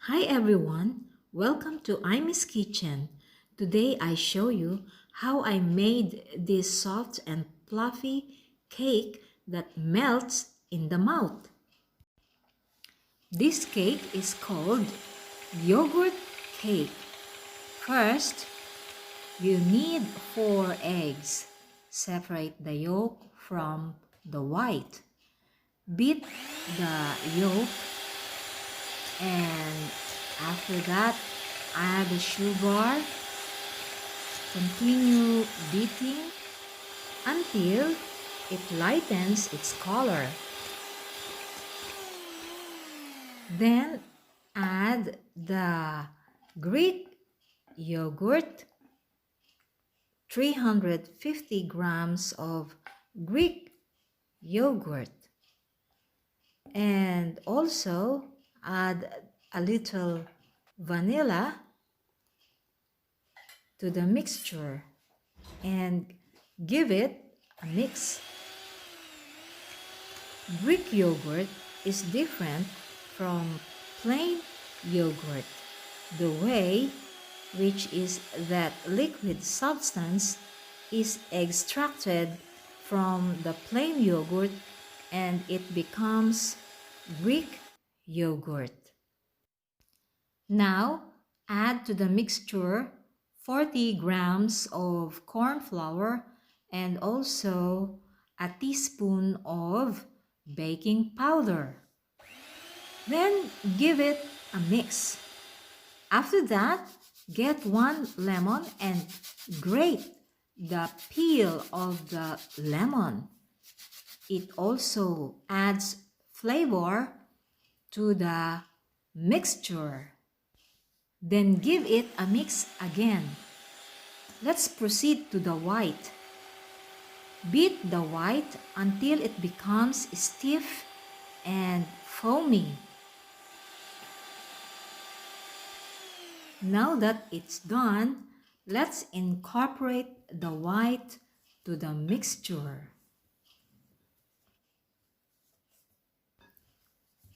Hi everyone, welcome to Imy's Kitchen. Today I show you how I made this soft and fluffy cake that melts in the mouth. This cake is called yogurt cake. First, you need 4 eggs. Separate the yolk from the white. Beat the yolk and after that add the sugar. Continue beating until it lightens its color. Then add the Greek yogurt, 350 grams of Greek yogurt, and also add a little vanilla to the mixture and give it a mix. Greek yogurt is different from plain yogurt. The way, which is that liquid substance is extracted from the plain yogurt and it becomes Greek yogurt. Now, add to the mixture 40 grams of corn flour and also a teaspoon of baking powder. Then give it a mix. After that, get 1 lemon and grate the peel of the lemon. It also adds flavor to the mixture. Then give it a mix again. Let's proceed to the white. Beat the white until it becomes stiff and foamy. Now that it's done, let's incorporate the white to the mixture.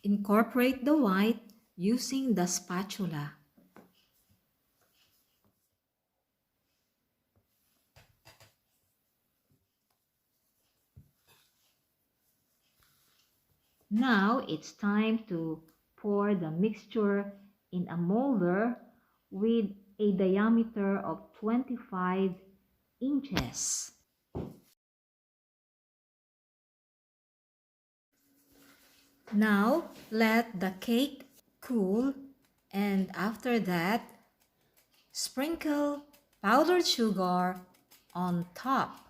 Incorporate the white using the spatula. Now it's time to pour the mixture in a molder with a diameter of 25 inches. Now let the cake cool and after that sprinkle powdered sugar on top.